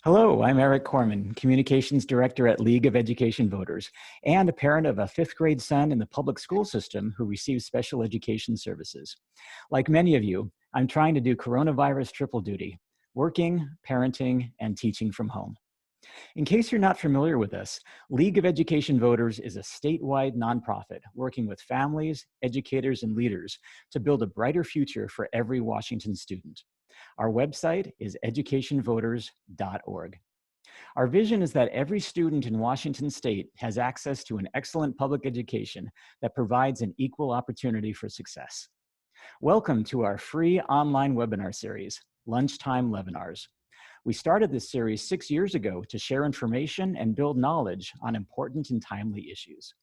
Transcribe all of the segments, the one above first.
Hello, I'm Arik Korman, Communications Director at League of Education Voters, and a parent of a fifth grade son in the public school system who receives special education services. Like many of you, I'm trying to do coronavirus triple duty, working, parenting, and teaching from home. In case you're not familiar with us, League of Education Voters is a statewide nonprofit working with families, educators, and leaders to build a brighter future for every Washington student. Our website is educationvoters.org. Our vision is that every student in Washington state has access to an excellent public education that provides an equal opportunity for success. Welcome to our free online webinar series, Lunchtime LEVinars. We started this series 6 years ago to share information and build knowledge on important and timely issues.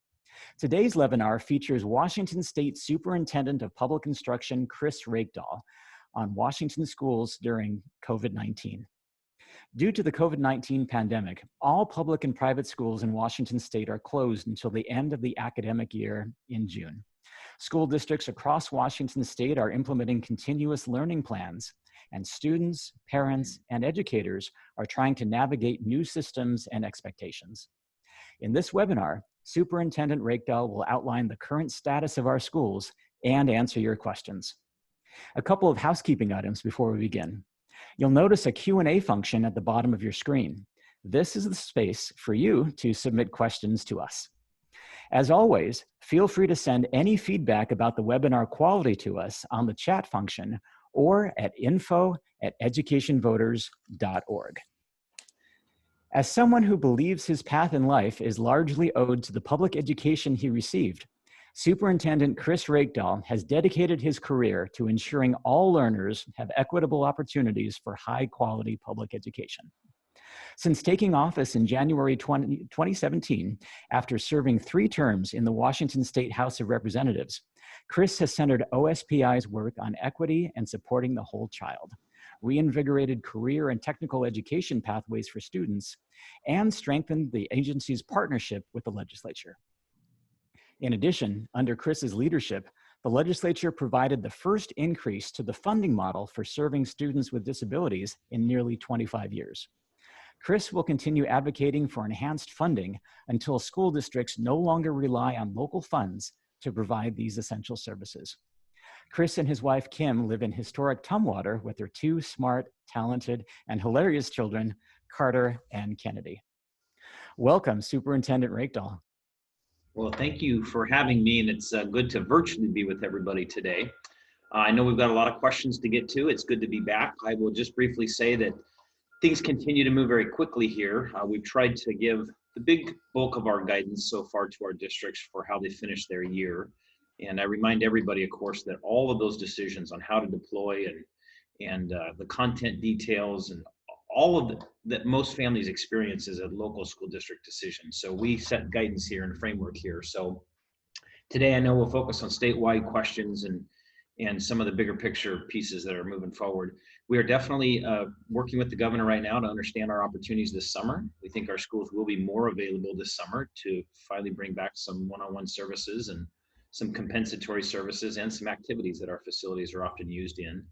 Today's webinar features Washington State Superintendent of Public Instruction Chris Reykdal on Washington schools during COVID-19. Due to the COVID-19 pandemic, all public and private schools in Washington state are closed until the end of the academic year in June. School districts across Washington state are implementing continuous learning plans, and students, parents, and educators are trying to navigate new systems and expectations. In this webinar, Superintendent Reykdal will outline the current status of our schools and answer your questions. A couple of housekeeping items before we begin. You'll notice a Q&A function at the bottom of your screen. This is the space for you to submit questions to us. As always, feel free to send any feedback about the webinar quality to us on the chat function or at info@educationvoters.org. As someone who believes his path in life is largely owed to the public education he received, Superintendent Chris Reykdal has dedicated his career to ensuring all learners have equitable opportunities for high-quality public education. Since taking office in January 2017, after serving 3 terms in the Washington State House of Representatives, Chris has centered OSPI's work on equity and supporting the whole child, reinvigorated career and technical education pathways for students, and strengthened the agency's partnership with the legislature. In addition, under Chris's leadership, the legislature provided the first increase to the funding model for serving students with disabilities in nearly 25 years. Chris will continue advocating for enhanced funding until school districts no longer rely on local funds to provide these essential services. Chris and his wife, Kim, live in historic Tumwater with their 2 smart, talented, and hilarious children, Carter and Kennedy. Welcome, Superintendent Reykdal. Well, thank you for having me, and it's good to virtually be with everybody today. I know we've got a lot of questions to get to. It's good to be back. I will just briefly say that things continue to move very quickly here. We've tried to give the big bulk of our guidance so far to our districts for how they finish their year. And I remind everybody, of course, that all of those decisions on how to deploy and the content details and all of that most families experience is a local school district decision. So we set guidance here and framework here. So today I know we'll focus on statewide questions and some of the bigger picture pieces that are moving forward. We are definitely working with the governor right now to understand our opportunities this summer. We think our schools will be more available this summer to finally bring back some one-on-one services and some compensatory services and some activities that our facilities are often used in.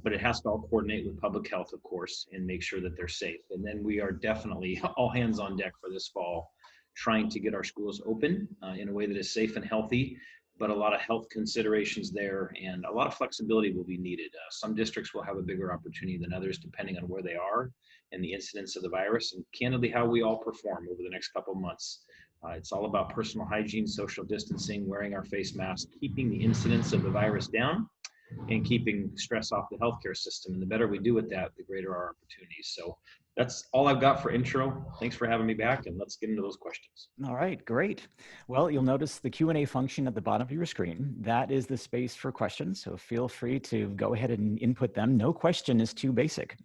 But it has to all coordinate with public health, of course, and make sure that they're safe. And then we are definitely all hands on deck for this fall, trying to get our schools open in a way that is safe and healthy, but a lot of health considerations there and a lot of flexibility will be needed. Some districts will have a bigger opportunity than others, depending on where they are and the incidence of the virus, and candidly how we all perform over the next couple of months. It's all about personal hygiene, social distancing, wearing our face masks, keeping the incidence of the virus down, and keeping stress off the healthcare system. And the better we do with that, the greater our opportunities. So that's all I've got for intro. Thanks for having me back, and let's get into those questions. All right, great. Well, you'll notice the Q&A function at the bottom of your screen. That is the space for questions, so feel free to go ahead and input them. No question is too basic.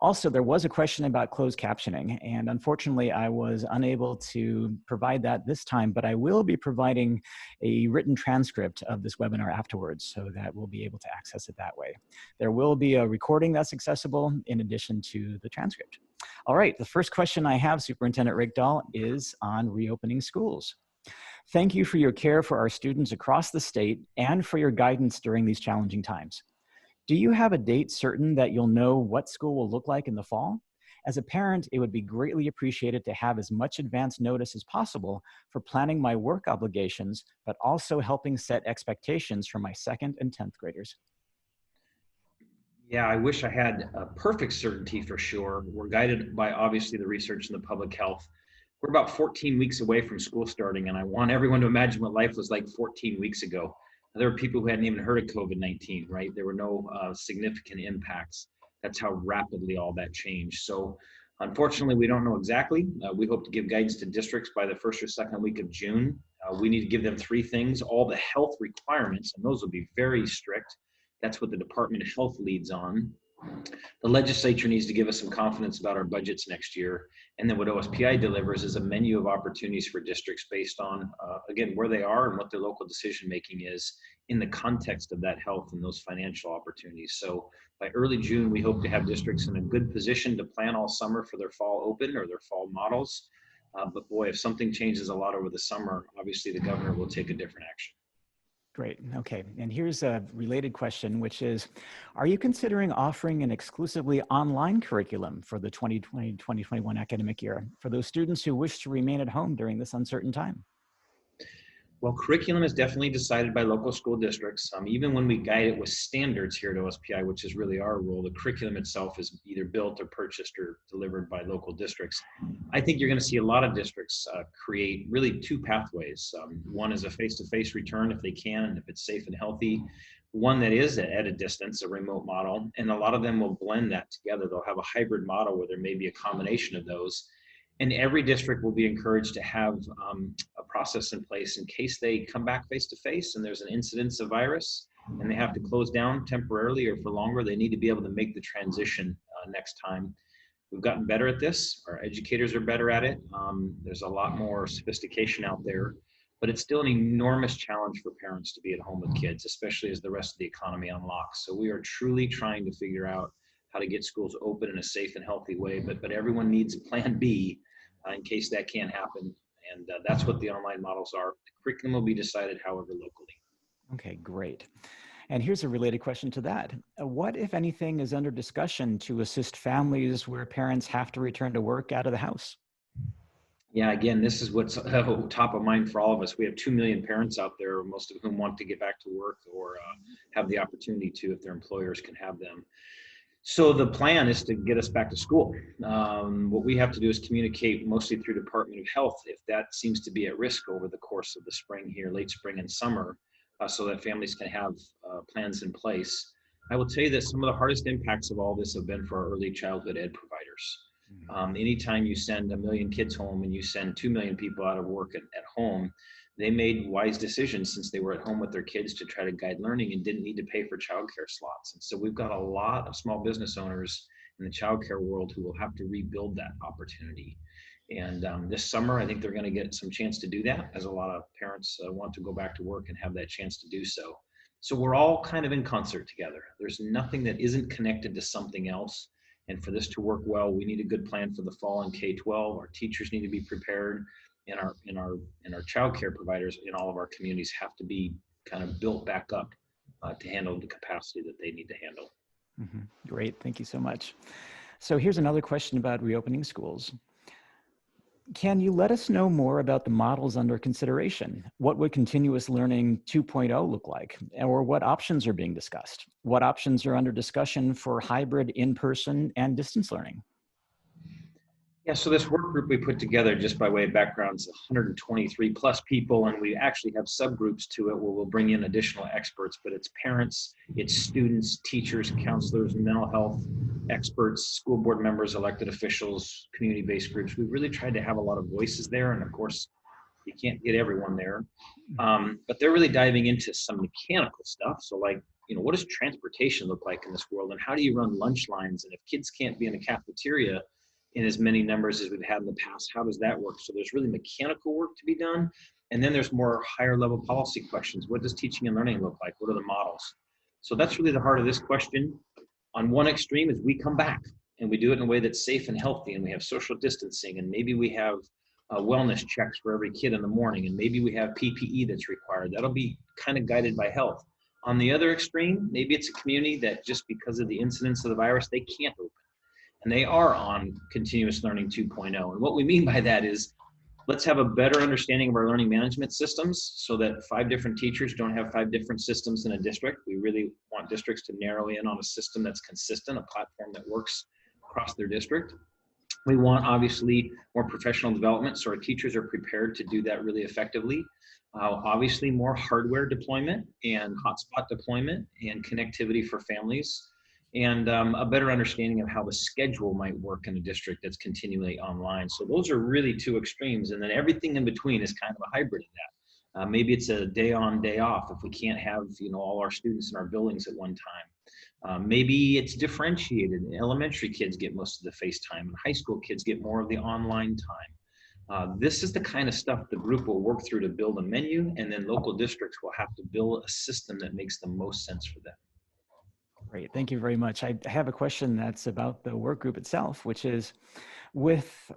Also, there was a question about closed captioning, and unfortunately, I was unable to provide that this time, but I will be providing a written transcript of this webinar afterwards so that we'll be able to access it that way. There will be a recording that's accessible in addition to the transcript. All right, the first question I have, Superintendent Reykdal, is on reopening schools. Thank you for your care for our students across the state and for your guidance during these challenging times. Do you have a date certain that you'll know what school will look like in the fall? As a parent, it would be greatly appreciated to have as much advance notice as possible for planning my work obligations, but also helping set expectations for my 2nd and 10th graders. Yeah, I wish I had perfect certainty for sure. We're guided by obviously the research in the public health. We're about 14 weeks away from school starting, and I want everyone to imagine what life was like 14 weeks ago. There were people who hadn't even heard of COVID-19, right? There were no significant impacts. That's how rapidly all that changed. So unfortunately, we don't know exactly. We hope to give guidance to districts by the 1st or 2nd week of June. We need to give them 3 things, all the health requirements, and those will be very strict. That's what the Department of Health leads on. The legislature needs to give us some confidence about our budgets next year. And then what OSPI delivers is a menu of opportunities for districts based on, again, where they are and what their local decision making is in the context of that health and those financial opportunities. So by early June, we hope to have districts in a good position to plan all summer for their fall open or their fall models. But boy, if something changes a lot over the summer, obviously the governor will take a different action. Great. Okay. And here's a related question, which is, are you considering offering an exclusively online curriculum for the 2020-2021 academic year for those students who wish to remain at home during this uncertain time? Well, curriculum is definitely decided by local school districts. Even when we guide it with standards here at OSPI, which is really our role, the curriculum itself is either built or purchased or delivered by local districts. I think you're going to see a lot of districts create really 2 pathways. One is a face-to-face return if they can, and if it's safe and healthy. One that is at a distance, a remote model, and a lot of them will blend that together. They'll have a hybrid model where there may be a combination of those. And every district will be encouraged to have a process in place in case they come back face to face and there's an incidence of virus and they have to close down temporarily or for longer. They need to be able to make the transition next time. We've gotten better at this. Our educators are better at it. There's a lot more sophistication out there, but it's still an enormous challenge for parents to be at home with kids, especially as the rest of the economy unlocks. So we are truly trying to figure out how to get schools open in a safe and healthy way, but everyone needs a plan B in case that can't happen. And that's what the online models are. The curriculum will be decided, however, locally. Okay, great. And here's a related question to that. What, if anything, is under discussion to assist families where parents have to return to work out of the house? Yeah, again, this is what's top of mind for all of us. We have 2 million parents out there, most of whom want to get back to work or have the opportunity to if their employers can have them. So the plan is to get us back to school. What we have to do is communicate mostly through Department of Health if that seems to be at risk over the course of the spring here, late spring and summer, so that families can have plans in place. I will tell you that some of the hardest impacts of all this have been for our early childhood ed providers. Anytime you send 1 million kids home and you send 2 million people out of work at home, they made wise decisions since they were at home with their kids to try to guide learning and didn't need to pay for childcare slots. And so we've got a lot of small business owners in the childcare world who will have to rebuild that opportunity. And this summer, I think they're going to get some chance to do that, as a lot of parents want to go back to work and have that chance to do so. So we're all kind of in concert together. There's nothing that isn't connected to something else. And for this to work well, we need a good plan for the fall in K-12. Our teachers need to be prepared. And our child care providers in all of our communities have to be kind of built back up to handle the capacity that they need to handle. Mm-hmm. Great, thank you so much. So here's another question about reopening schools. Can you let us know more about the models under consideration? What would continuous learning 2.0 look like? Or what options are being discussed? What options are under discussion for hybrid in-person and distance learning? Yeah, so this work group we put together, just by way of background, is 123 plus people, and we actually have subgroups to it where we'll bring in additional experts, but it's parents, it's students, teachers, counselors, mental health experts, school board members, elected officials, community-based groups. We've really tried to have a lot of voices there, and of course, you can't get everyone there, but they're really diving into some mechanical stuff. So like, what does transportation look like in this world, and how do you run lunch lines? And if kids can't be in the cafeteria in as many numbers as we've had in the past, how does that work? So there's really mechanical work to be done. And then there's more higher level policy questions. What does teaching and learning look like? What are the models? So that's really the heart of this question. On one extreme is we come back and we do it in a way that's safe and healthy, and we have social distancing, and maybe we have wellness checks for every kid in the morning, and maybe we have PPE that's required. That'll be kind of guided by health. On the other extreme, maybe it's a community that just because of the incidence of the virus, they can't open. and they are on continuous learning 2.0. And what we mean by that is, let's have a better understanding of our learning management systems so that 5 different teachers don't have 5 different systems in a district. We really want districts to narrow in on a system that's consistent, a platform that works across their district. We want, obviously, more professional development so our teachers are prepared to do that really effectively. Obviously, more hardware deployment and hotspot deployment and connectivity for families, and a better understanding of how the schedule might work in a district that's continually online. So those are really 2 extremes, and then everything in between is kind of a hybrid of that. Maybe it's a day on, day off if we can't have all our students in our buildings at one time. Maybe it's differentiated. Elementary kids get most of the face time, and high school kids get more of the online time. This is the kind of stuff the group will work through to build a menu, and then local districts will have to build a system that makes the most sense for them. Great, thank you very much. I have a question that's about the work group itself, which is, with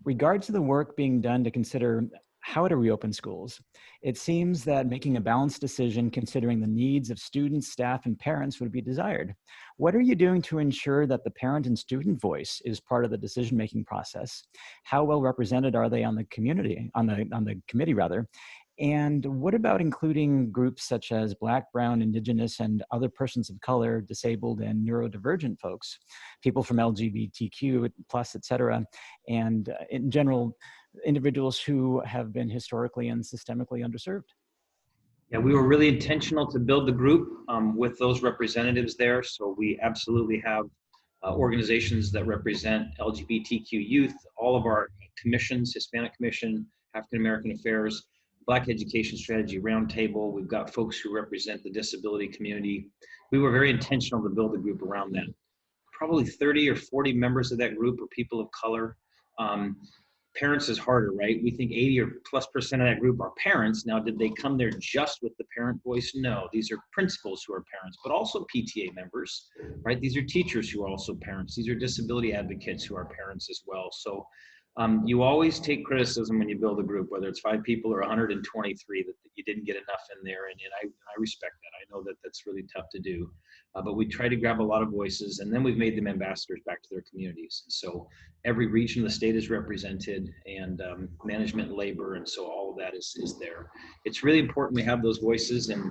regard to the work being done to consider how to reopen schools, it seems that making a balanced decision considering the needs of students, staff, and parents would be desired. What are you doing to ensure that the parent and student voice is part of the decision-making process? How well represented are they on the community, on the committee rather? And what about including groups such as Black, Brown, Indigenous, and other persons of color, disabled, and neurodivergent folks, people from LGBTQ plus, et cetera, and in general, individuals who have been historically and systemically underserved? Yeah, we were really intentional to build the group with those representatives there. So we absolutely have organizations that represent LGBTQ youth, all of our commissions, Hispanic Commission, African American Affairs, Black Education Strategy Roundtable. We've got folks who represent the disability community. We were very intentional to build a group around that. Probably 30 or 40 members of that group are people of color. Parents is harder, right? We think 80 or plus % of that group are parents. Now, did they come there just with the parent voice? No, these are principals who are parents, but also PTA members, right? These are teachers who are also parents. These are disability advocates who are parents as well. So you always take criticism when you build a group, whether it's 5 people or 123, that you didn't get enough in there. And I respect that. I know that that's really tough to do. But we try to grab a lot of voices, and then we've made them ambassadors back to their communities. And so every region of the state is represented, and management and labor, and so all of that is there. It's really important we have those voices, and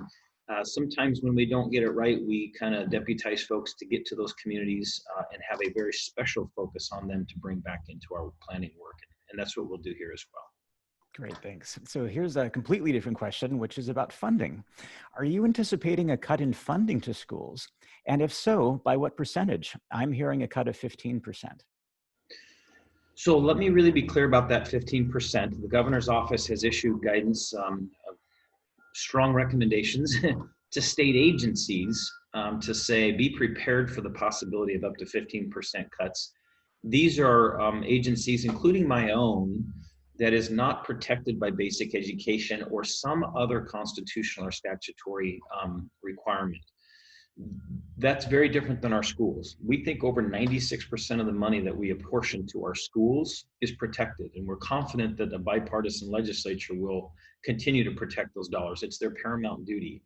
sometimes when we don't get it right, we kind of deputize folks to get to those communities and have a very special focus on them to bring back into our planning work. And that's what we'll do here as well. Great, thanks. So here's a completely different question, which is about funding. Are you anticipating a cut in funding to schools? And if so, by what percentage? I'm hearing a cut of 15%. So let me really be clear about that 15%. The governor's office has issued guidance, strong recommendations to state agencies to say, be prepared for the possibility of up to 15% cuts. These are agencies, including my own, that is not protected by basic education or some other constitutional or statutory requirement. That's very different than our schools. We think over 96% of the money that we apportion to our schools is protected, and we're confident that the bipartisan legislature will continue to protect those dollars. It's their paramount duty.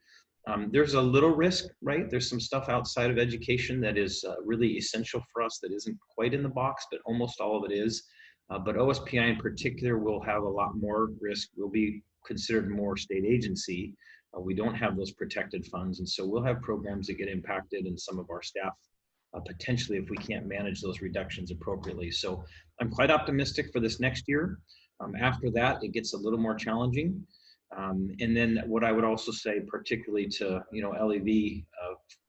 There's a little risk, right? There's some stuff outside of education that is really essential for us that isn't quite in the box, but almost all of it is. But OSPI in particular will have a lot more risk. We'll be considered more state agency. We don't have those protected funds, and so we'll have programs that get impacted, and some of our staff potentially if we can't manage those reductions appropriately. So I'm quite optimistic for this next year. After that, it gets a little more challenging. And then what I would also say, particularly to LEV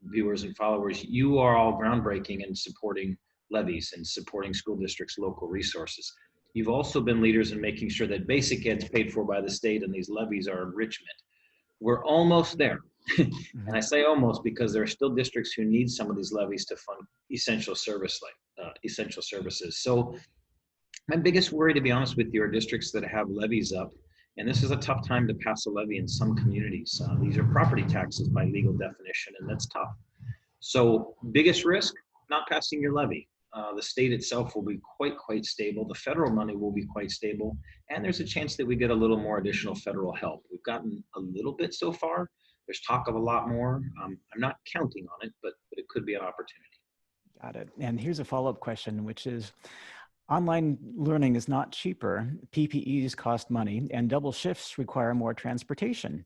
viewers and followers, you are all groundbreaking in supporting levies and supporting school districts' local resources. You've also been leaders in making sure that basic ed's paid for by the state and these levies are enrichment. We're almost there. And I say almost because there are still districts who need some of these levies to fund essential services. So my biggest worry, to be honest with you, are districts that have levies up. And this is a tough time to pass a levy in some communities. These are property taxes by legal definition, and that's tough. So biggest risk, not passing your levy. The state itself will be quite stable. The federal money will be quite stable. And there's a chance that we get a little more additional federal help. We've gotten a little bit so far. There's talk of a lot more. I'm not counting on it, but it could be an opportunity. Got it. And here's a follow-up question, which is, online learning is not cheaper, PPEs cost money, and double shifts require more transportation.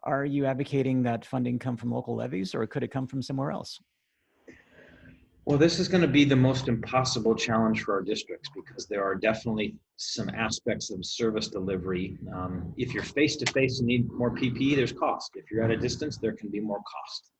Are you advocating that funding come from local levies, or could it come from somewhere else? Well, this is going to be the most impossible challenge for our districts because there are definitely some aspects of service delivery. If you're face-to-face and need more PPE, there's cost. If you're at a distance, there can be more cost.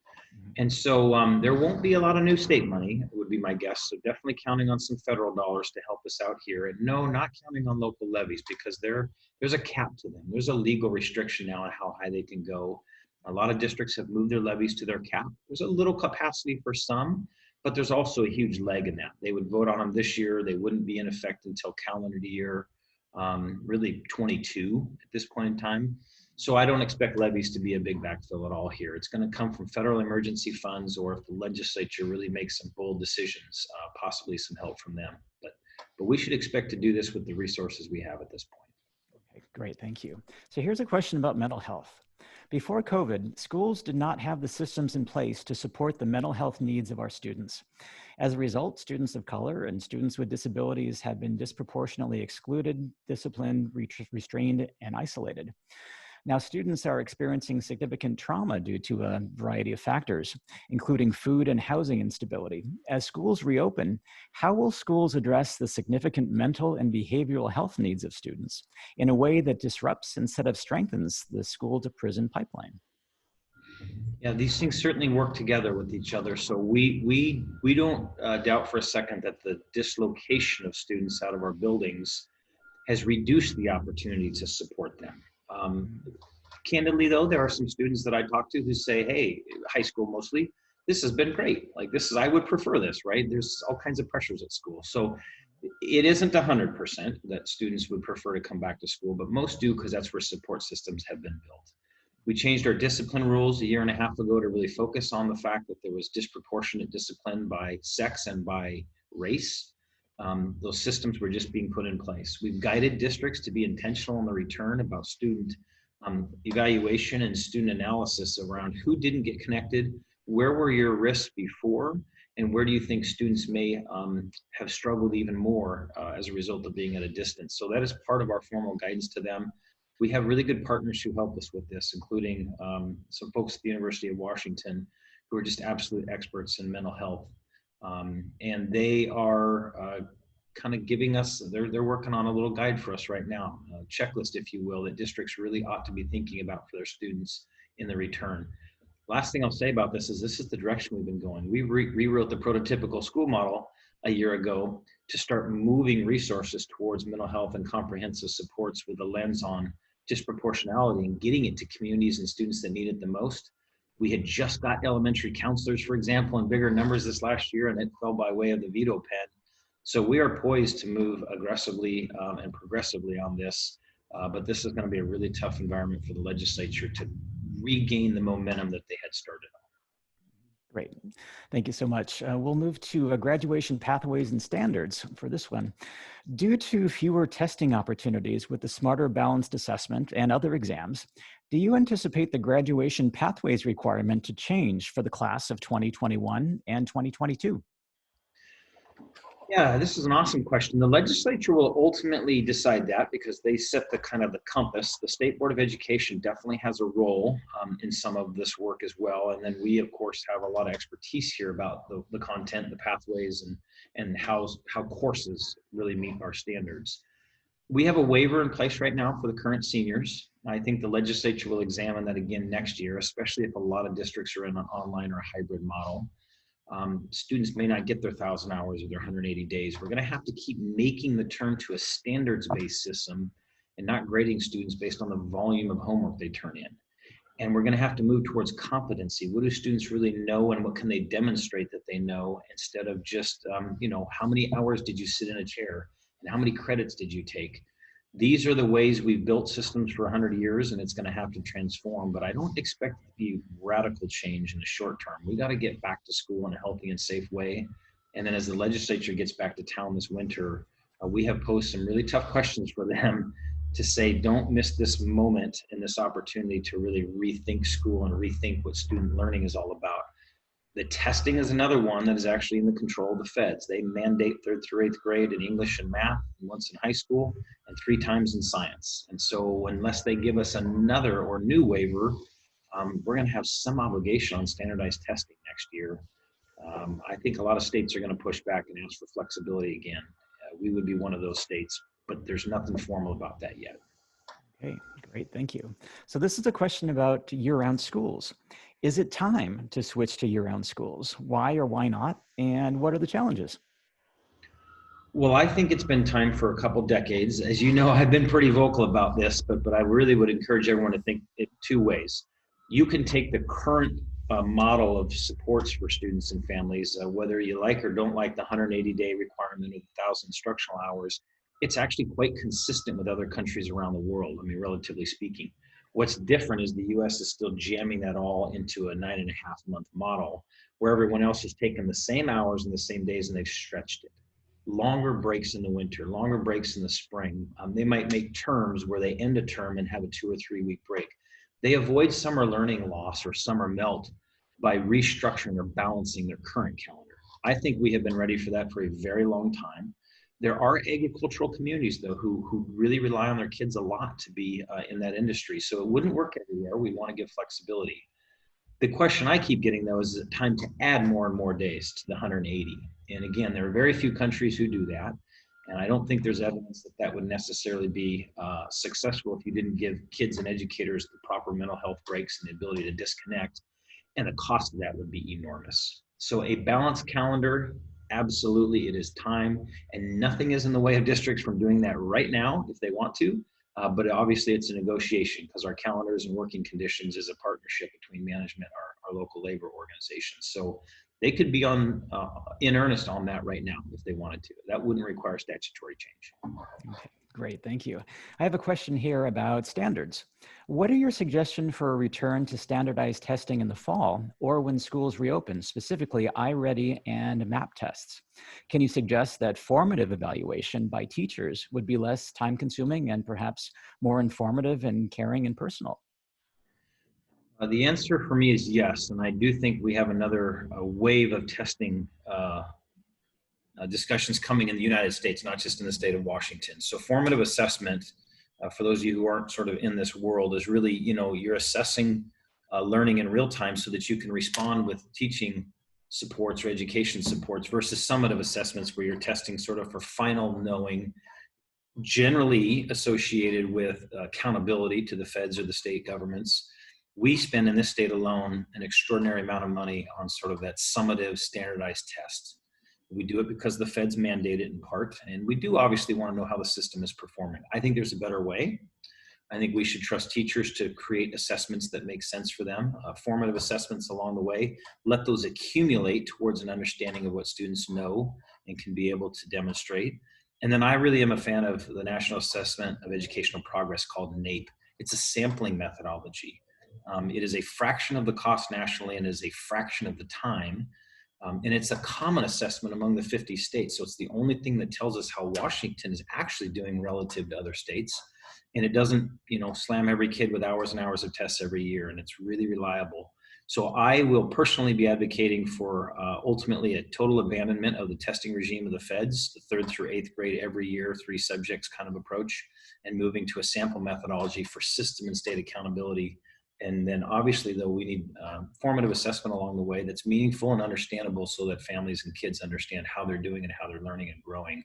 And so there won't be a lot of new state money, would be my guess. So definitely counting on some federal dollars to help us out here. And no, not counting on local levies because there's a cap to them. There's a legal restriction now on how high they can go. A lot of districts have moved their levies to their cap. There's a little capacity for some, but there's also a huge leg in that. They would vote on them this year. They wouldn't be in effect until calendar year, really 22 at this point in time. So I don't expect levies to be a big backfill at all here. It's going to come from federal emergency funds, or if the legislature really makes some bold decisions, possibly some help from them. But we should expect to do this with the resources we have at this point. Okay, great, thank you. So here's a question about mental health. Before COVID, schools did not have the systems in place to support the mental health needs of our students. As a result, students of color and students with disabilities have been disproportionately excluded, disciplined, restrained, and isolated. Now, students are experiencing significant trauma due to a variety of factors, including food and housing instability. As schools reopen, how will schools address the significant mental and behavioral health needs of students in a way that disrupts instead of strengthens the school to prison pipeline? Yeah, these things certainly work together with each other. So we don't doubt for a second that the dislocation of students out of our buildings has reduced the opportunity to support them. Candidly though, there are some students that I talk to who say, hey, high school mostly, this has been great. Like I would prefer this, right? There's all kinds of pressures at school. So it isn't 100% that students would prefer to come back to school, but most do because that's where support systems have been built. We changed our discipline rules a year and a half ago to really focus on the fact that there was disproportionate discipline by sex and by race. Those systems were just being put in place. We've guided districts to be intentional in the return about student evaluation and student analysis around who didn't get connected, where were your risks before, and where do you think students may have struggled even more as a result of being at a distance. So that is part of our formal guidance to them. We have really good partners who help us with this, including some folks at the University of Washington who are just absolute experts in mental health. And they are kind of giving us, they're working on a little guide for us right now, a checklist, if you will, that districts really ought to be thinking about for their students in the return. Last thing I'll say about this is the direction we've been going. We rewrote the prototypical school model a year ago to start moving resources towards mental health and comprehensive supports with a lens on disproportionality and getting it to communities and students that need it the most. We had just got elementary counselors, for example, in bigger numbers this last year, and it fell by way of the veto pen. So we are poised to move aggressively and progressively on this, but this is going to be a really tough environment for the legislature to regain the momentum that they had started on. Great, thank you so much. We'll move to graduation pathways and standards for this one. Due to fewer testing opportunities with the Smarter Balanced Assessment and other exams, do you anticipate the graduation pathways requirement to change for the class of 2021 and 2022? Yeah, this is an awesome question. The legislature will ultimately decide that because they set the kind of the compass. The State Board of Education definitely has a role in some of this work as well. And then we, of course, have a lot of expertise here about the content, the pathways, and how courses really meet our standards. We have a waiver in place right now for the current seniors. I think the legislature will examine that again next year, especially if a lot of districts are in an online or a hybrid model. Students may not get their 1,000 hours or their 180 days. We're going to have to keep making the turn to a standards-based system and not grading students based on the volume of homework they turn in. And we're going to have to move towards competency. What do students really know and what can they demonstrate that they know, instead of just, how many hours did you sit in a chair and how many credits did you take? These are the ways we've built systems for 100 years, and it's going to have to transform, but I don't expect it to be radical change in the short term. We got to get back to school in a healthy and safe way. And then as the legislature gets back to town this winter, we have posed some really tough questions for them to say, don't miss this moment and this opportunity to really rethink school and rethink what student learning is all about. The testing is another one that is actually in the control of the feds. They mandate 3rd through 8th grade in English and math, and once in high school, and 3 times in science. And so unless they give us another or new waiver, we're going to have some obligation on standardized testing next year. I think a lot of states are going to push back and ask for flexibility again. We would be one of those states, but there's nothing formal about that yet. Okay, great, thank you. So this is a question about year-round schools. Is it time to switch to year-round schools? Why or why not? And what are the challenges? Well, I think it's been time for a couple decades. As you know, I've been pretty vocal about this, but I really would encourage everyone to think it 2 ways. You can take the current model of supports for students and families, whether you like or don't like the 180-day requirement of 1,000 instructional hours. It's actually quite consistent with other countries around the world, I mean, relatively speaking. What's different is the US is still jamming that all into a 9.5-month model, where everyone else has taken the same hours and the same days and they've stretched it. Longer breaks in the winter, longer breaks in the spring. They might make terms where they end a term and have a 2 or 3 week break. They avoid summer learning loss or summer melt by restructuring or balancing their current calendar. I think we have been ready for that for a very long time. There are agricultural communities, though, who really rely on their kids a lot to be in that industry. So it wouldn't work everywhere. We want to give flexibility. The question I keep getting, though, is it time to add more and more days to the 180? And again, there are very few countries who do that. And I don't think there's evidence that that would necessarily be successful if you didn't give kids and educators the proper mental health breaks and the ability to disconnect. And the cost of that would be enormous. So a balanced calendar, absolutely, it is time. And nothing is in the way of districts from doing that right now if they want to. But obviously it's a negotiation because our calendars and working conditions is a partnership between management and our local labor organizations. So they could be on in earnest on that right now if they wanted to. That wouldn't require statutory change. Okay, great, thank you. I have a question here about standards. What are your suggestions for a return to standardized testing in the fall or when schools reopen, specifically iReady and MAP tests? Can you suggest that formative evaluation by teachers would be less time consuming and perhaps more informative and caring and personal? The answer for me is yes, and I do think we have another wave of testing discussions coming in the United States, not just in the state of Washington. So formative assessment, for those of you who aren't sort of in this world, is really, you're assessing learning in real time so that you can respond with teaching supports or education supports versus summative assessments where you're testing sort of for final knowing, generally associated with accountability to the feds or the state governments. We spend in this state alone an extraordinary amount of money on sort of that summative standardized test. We do it because the feds mandate it in part, and we do obviously want to know how the system is performing. I think there's a better way. I think we should trust teachers to create assessments that make sense for them, formative assessments along the way, let those accumulate towards an understanding of what students know and can be able to demonstrate. And then I really am a fan of the National Assessment of Educational Progress called NAEP. It's a sampling methodology. It is a fraction of the cost nationally and is a fraction of the time. And it's a common assessment among the 50 states. So it's the only thing that tells us how Washington is actually doing relative to other states. And it doesn't, slam every kid with hours and hours of tests every year. And it's really reliable. So I will personally be advocating for ultimately a total abandonment of the testing regime of the feds, the 3rd through 8th grade every year, 3 subjects kind of approach, and moving to a sample methodology for system and state accountability. And then obviously, though, we need formative assessment along the way that's meaningful and understandable so that families and kids understand how they're doing and how they're learning and growing.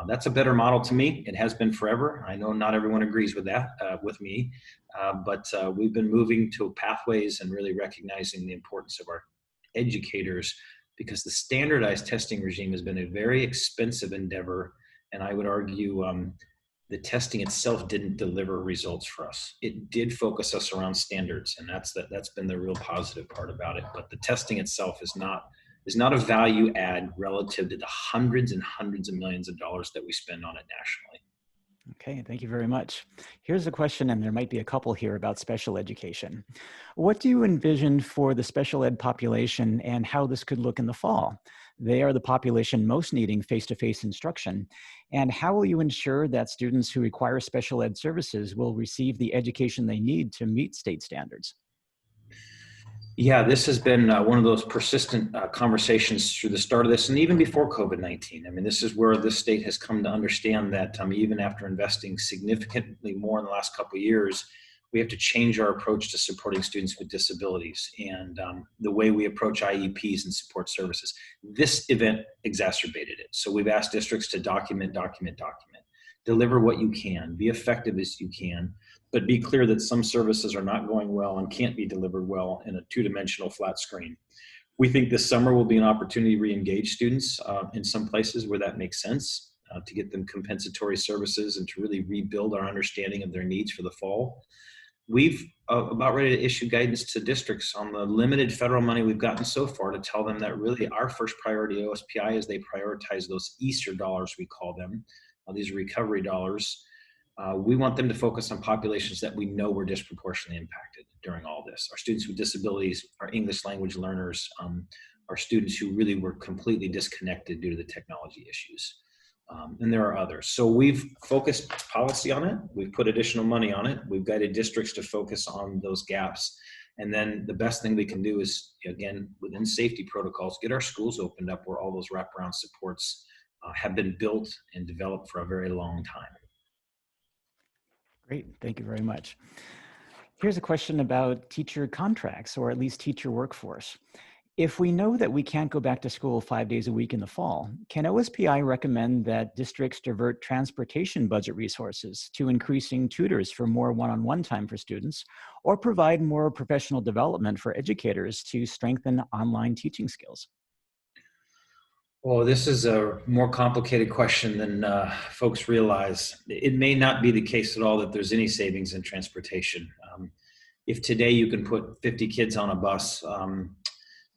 That's a better model to me. It has been forever. I know not everyone agrees with that, with me, but we've been moving to pathways and really recognizing the importance of our educators because the standardized testing regime has been a very expensive endeavor. And I would argue the testing itself didn't deliver results for us. It did focus us around standards, and that's been the real positive part about it. But the testing itself is not a value add relative to the hundreds and hundreds of millions of dollars that we spend on it nationally. Okay, thank you very much. Here's a question, and there might be a couple here about special education. What do you envision for the special ed population and how this could look in the fall? They are the population most needing face-to-face instruction. And how will you ensure that students who require special ed services will receive the education they need to meet state standards? Yeah, this has been one of those persistent conversations through the start of this and even before COVID-19. I mean, this is where this state has come to understand that even after investing significantly more in the last couple of years, we have to change our approach to supporting students with disabilities and the way we approach IEPs and support services. This event exacerbated it. So we've asked districts to document, deliver what you can, be effective as you can, but be clear that some services are not going well and can't be delivered well in a two-dimensional flat screen. We think this summer will be an opportunity to re-engage students in some places where that makes sense, to get them compensatory services and to really rebuild our understanding of their needs for the fall. We've about ready to issue guidance to districts on the limited federal money we've gotten so far to tell them that really our first priority OSPI is they prioritize those Easter dollars, we call them, these recovery dollars. We want them to focus on populations that we know were disproportionately impacted during all this. Our students with disabilities, our English language learners, our students who really were completely disconnected due to the technology issues. And there are others. So we've focused policy on it. We've put additional money on it. We've guided districts to focus on those gaps. And then the best thing we can do is, again, within safety protocols, get our schools opened up where all those wraparound supports have been built and developed for a very long time. Great, thank you very much. Here's a question about teacher contracts, or at least teacher workforce. If we know that we can't go back to school 5 days a week in the fall, can OSPI recommend that districts divert transportation budget resources to increasing tutors for more one-on-one time for students, or provide more professional development for educators to strengthen online teaching skills? Well, this is a more complicated question than folks realize. It may not be the case at all that there's any savings in transportation. If today you can put 50 kids on a bus,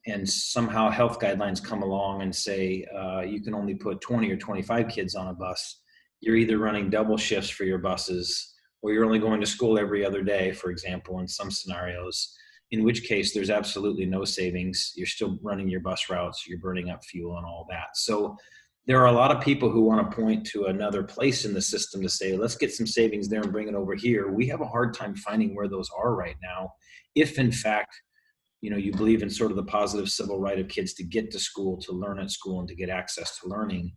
and somehow health guidelines come along and say you can only put 20 or 25 kids on a bus, you're either running double shifts for your buses, or you're only going to school every other day, for example, in some scenarios, in which case there's absolutely no savings. You're still running your bus routes, you're burning up fuel and all that. So there are a lot of people who want to point to another place in the system to say, let's get some savings there and bring it over here. We have a hard time finding where those are right now. If in fact, you believe in sort of the positive civil right of kids to get to school, to learn at school, and to get access to learning,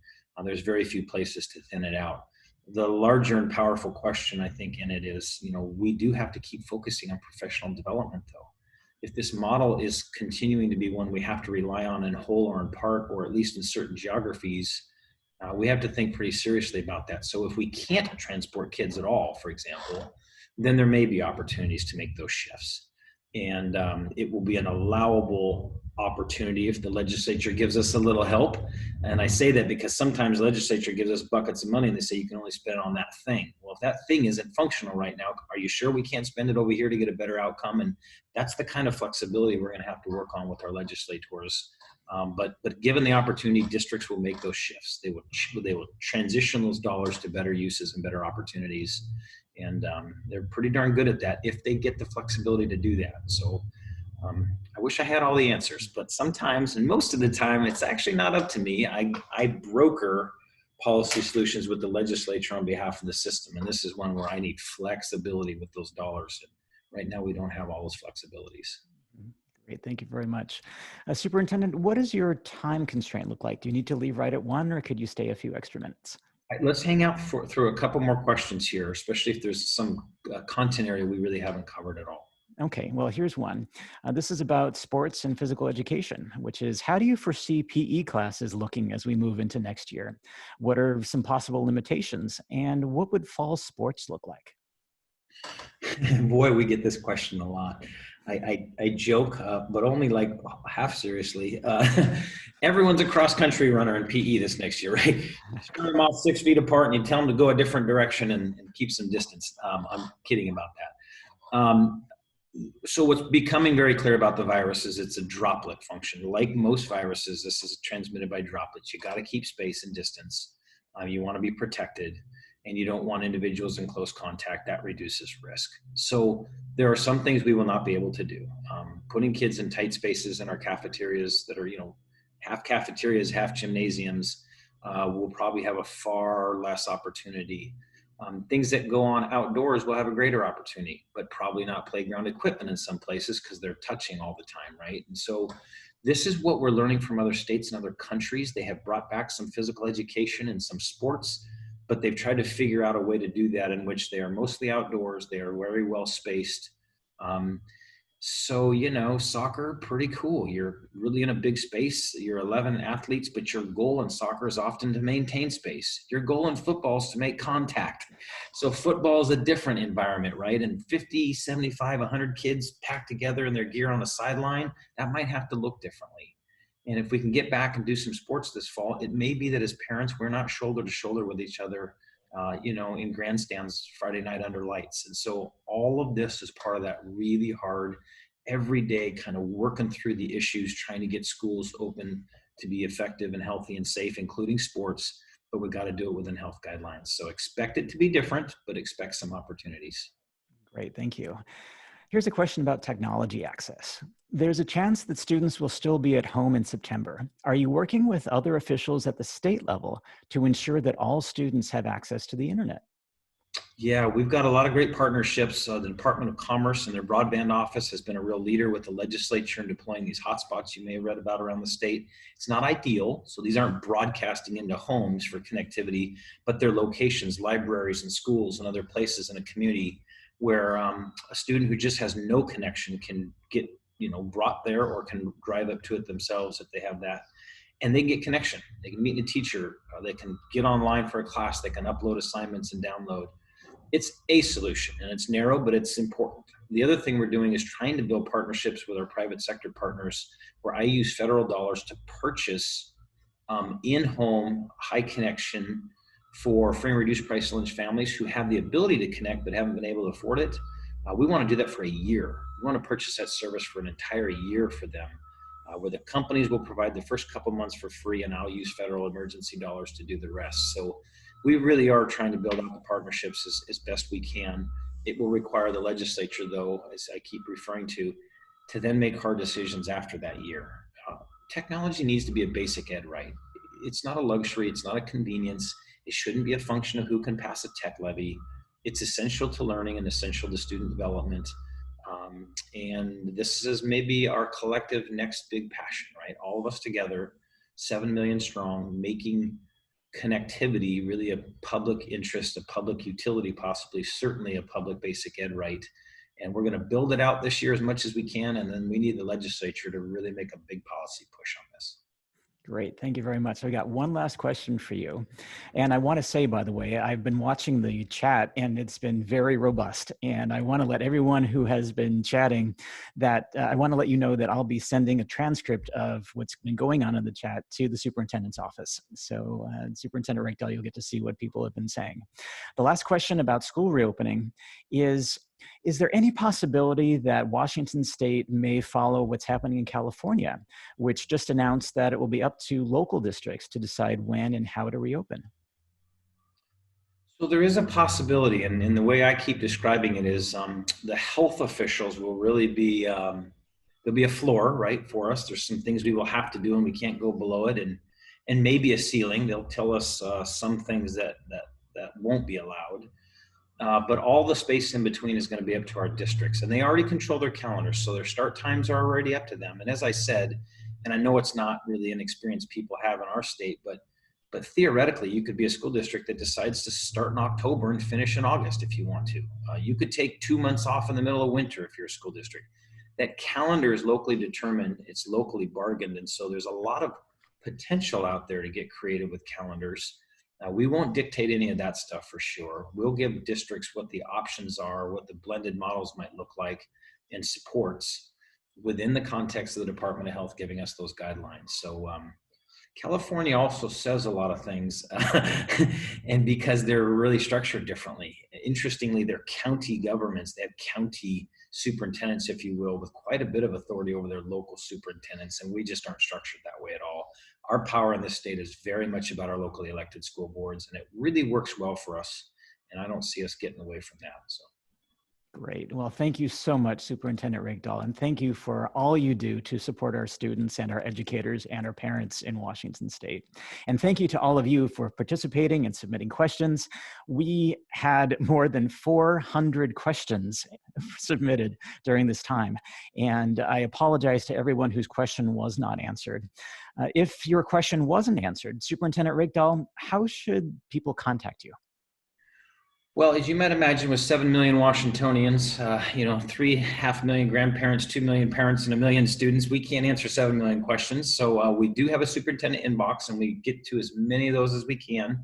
there's very few places to thin it out. The larger and powerful question, I think, in it is, we do have to keep focusing on professional development, though. If this model is continuing to be one we have to rely on in whole or in part, or at least in certain geographies, we have to think pretty seriously about that. So if we can't transport kids at all, for example, then there may be opportunities to make those shifts. And it will be an allowable opportunity if the legislature gives us a little help. And I say that because sometimes the legislature gives us buckets of money and they say you can only spend it on that thing. Well, if that thing isn't functional right now, are you sure we can't spend it over here to get a better outcome? And that's the kind of flexibility we're going to have to work on with our legislators. But given the opportunity, districts will make those shifts. They will transition those dollars to better uses and better opportunities. And they're pretty darn good at that if they get the flexibility to do that. So I wish I had all the answers, but sometimes, and most of the time, it's actually not up to me. I broker policy solutions with the legislature on behalf of the system. And this is one where I need flexibility with those dollars. And right now, we don't have all those flexibilities. Great, thank you very much. Superintendent, what does your time constraint look like? Do you need to leave right at 1, or could you stay a few extra minutes? Let's hang out through a couple more questions here, especially if there's some content area we really haven't covered at all. Okay, well, here's one. This is about sports and physical education, which is, how do you foresee PE classes looking as we move into next year? What are some possible limitations, and what would fall sports look like? Boy, we get this question a lot. I joke, but only like half seriously. Everyone's a cross-country runner in PE this next year, right? You start them all 6 feet apart and you tell them to go a different direction and keep some distance. I'm kidding about that. So what's becoming very clear about the virus is it's a droplet function. Like most viruses, this is transmitted by droplets. You got to keep space and distance. You want to be protected, and you don't want individuals in close contact. That reduces risk. So there are some things we will not be able to do. Putting kids in tight spaces in our cafeterias that are, half cafeterias, half gymnasiums, will probably have a far less opportunity Things that go on outdoors will have a greater opportunity, but probably not playground equipment in some places because they're touching all the time, right? And so this is what we're learning from other states and other countries. They have brought back some physical education and some sports, but they've tried to figure out a way to do that in which they are mostly outdoors. They are very well spaced. Um, so, soccer, pretty cool. You're really in a big space. You're 11 athletes, but your goal in soccer is often to maintain space. Your goal in football is to make contact. So football is a different environment, right? And 50, 75, 100 kids packed together in their gear on the sideline, that might have to look differently. And if we can get back and do some sports this fall, it may be that as parents, we're not shoulder to shoulder with each other, in grandstands Friday night under lights. And so all of this is part of that really hard, every day kind of working through the issues, trying to get schools open to be effective and healthy and safe, including sports, but we've got to do it within health guidelines. So expect it to be different, but expect some opportunities. Great, thank you. Here's a question about technology access. There's a chance that students will still be at home in September. Are you working with other officials at the state level to ensure that all students have access to the internet? Yeah, we've got a lot of great partnerships. The Department of Commerce and their broadband office has been a real leader with the legislature in deploying these hotspots you may have read about around the state. It's not ideal, so these aren't broadcasting into homes for connectivity, but they're locations, libraries and schools and other places in a community where a student who just has no connection can get brought there or can drive up to it themselves if they have that. And they get connection. They can meet a teacher. They can get online for a class. They can upload assignments and download. It's a solution and it's narrow, but it's important. The other thing we're doing is trying to build partnerships with our private sector partners where I use federal dollars to purchase in-home high connection for free and reduced price lunch families who have the ability to connect but haven't been able to afford it. We want to do that for a year. We want to purchase that service for an entire year for them, where the companies will provide the first couple months for free and I'll use federal emergency dollars to do the rest. So we really are trying to build out the partnerships as best we can. It will require the legislature, though, as I keep referring to then make hard decisions after that year. Technology needs to be a basic ed right. It's not a luxury. It's not a convenience. It shouldn't be a function of who can pass a tech levy. It's essential to learning and essential to student development. And this is maybe our collective next big passion, right? All of us together, 7 million strong, making connectivity really a public interest, a public utility, possibly certainly a public basic ed right. And we're going to build it out this year as much as we can. And then we need the legislature to really make a big policy push on this. Great, thank you very much. So I got one last question for you. And I want to say, by the way, I've been watching the chat and it's been very robust. And I want to let everyone who has been chatting that I want to let you know that I'll be sending a transcript of what's been going on in the chat to the superintendent's office. So Superintendent Reykdal, you'll get to see what people have been saying. The last question about school reopening is there any possibility that Washington State may follow what's happening in California, which just announced that it will be up to local districts to decide when and how to reopen? So there is a possibility, and the way I keep describing it is the health officials will really be, there'll be a floor, right, for us. There's some things we will have to do and we can't go below it, and maybe a ceiling. They'll tell us some things that won't be allowed. But all the space in between is going to be up to our districts, and they already control their calendars, so their start times are already up to them. And as I said, and I know it's not really an experience people have in our state, but theoretically, you could be a school district that decides to start in October and finish in August if you want to. You could take 2 months off in the middle of winter if you're a school district. That calendar is locally determined, it's locally bargained, and so there's a lot of potential out there to get creative with calendars. We won't dictate any of that stuff for sure. We'll give districts what the options are, what the blended models might look like, and supports within the context of the Department of Health giving us those guidelines. So California also says a lot of things, and because they're really structured differently. Interestingly, they're county governments. They have county superintendents, if you will, with quite a bit of authority over their local superintendents, and we just aren't structured that way at all. Our power in this state is very much about our locally elected school boards, and it really works well for us, and I don't see us getting away from that. So. Great. Well, thank you so much, Superintendent Reykdal, and thank you for all you do to support our students and our educators and our parents in Washington State. And thank you to all of you for participating and submitting questions. We had more than 400 questions submitted during this time, and I apologize to everyone whose question was not answered. If your question wasn't answered, Superintendent Reykdal, how should people contact you? Well, as you might imagine, with 7 million Washingtonians, 3.5 million grandparents, 2 million parents, and 1 million students, we can't answer 7 million questions. So we do have a superintendent inbox, and we get to as many of those as we can.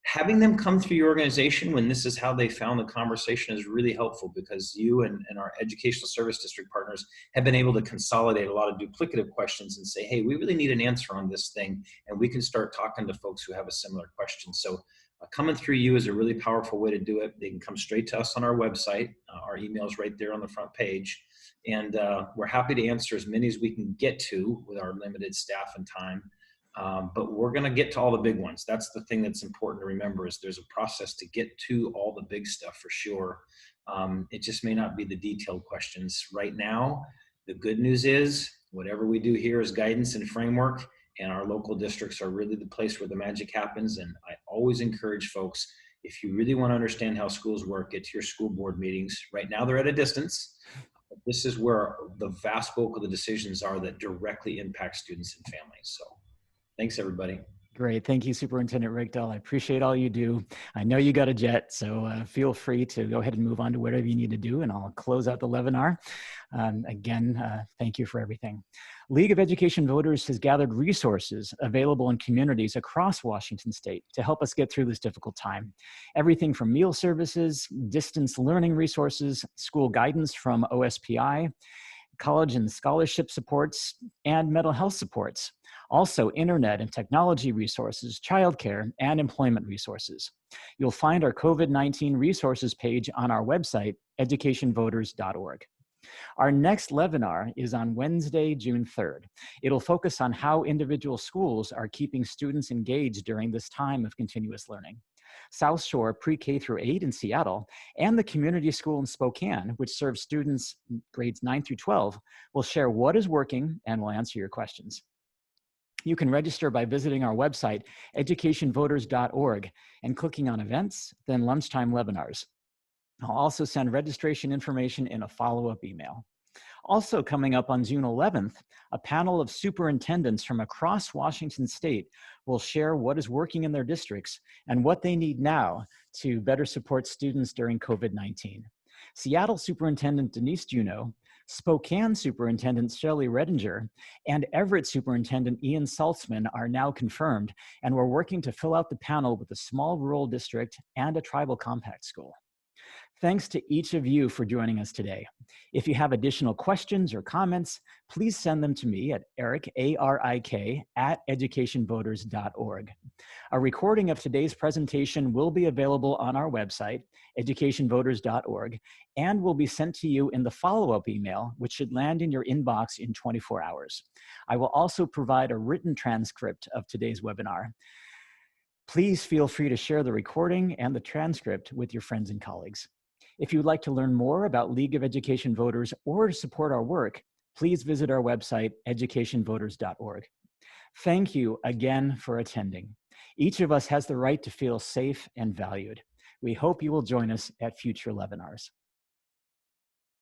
Having them come through your organization when this is how they found the conversation is really helpful, because you and our educational service district partners have been able to consolidate a lot of duplicative questions and say, hey, we really need an answer on this thing, and we can start talking to folks who have a similar question. So coming through you is a really powerful way to do it. They can come straight to us on our website. Our email is right there on the front page. And we're happy to answer as many as we can get to with our limited staff and time. But we're going to get to all the big ones. That's the thing that's important to remember, is there's a process to get to all the big stuff for sure. It just may not be the detailed questions right now. The good news is whatever we do here is guidance and framework, and our local districts are really the place where the magic happens. And I always encourage folks, if you really want to understand how schools work, get to your school board meetings. Right now they're at a distance. But this is where the vast bulk of the decisions are that directly impact students and families. So thanks, everybody. Great. Thank you, Superintendent Reykdal. I appreciate all you do. I know you got a jet, so feel free to go ahead and move on to whatever you need to do, and I'll close out the LEVinar. Again, thank you for everything. League of Education Voters has gathered resources available in communities across Washington State to help us get through this difficult time. Everything from meal services, distance learning resources, school guidance from OSPI, college and scholarship supports, and mental health supports. Also, internet and technology resources, childcare, and employment resources. You'll find our COVID-19 resources page on our website, educationvoters.org. Our next LEVinar is on Wednesday, June 3rd. It'll focus on how individual schools are keeping students engaged during this time of continuous learning. South Shore Pre-K through 8 in Seattle and the community school in Spokane, which serves students grades 9 through 12, will share what is working and will answer your questions. You can register by visiting our website, educationvoters.org, and clicking on Events, then Lunchtime Webinars. I'll also send registration information in a follow-up email. Also coming up on June 11th, a panel of superintendents from across Washington State will share what is working in their districts and what they need now to better support students during COVID-19. Seattle Superintendent Denise Juneau, Spokane Superintendent Shelley Redinger, and Everett Superintendent Ian Saltzman are now confirmed, and we're working to fill out the panel with a small rural district and a tribal compact school. Thanks to each of you for joining us today. If you have additional questions or comments, please send them to me at Arik, A-R-I-K, @educationvoters.org. A recording of today's presentation will be available on our website, educationvoters.org, and will be sent to you in the follow-up email, which should land in your inbox in 24 hours. I will also provide a written transcript of today's webinar. Please feel free to share the recording and the transcript with your friends and colleagues. If you'd like to learn more about League of Education Voters or to support our work, please visit our website, educationvoters.org. Thank you again for attending. Each of us has the right to feel safe and valued. We hope you will join us at future LEVinars.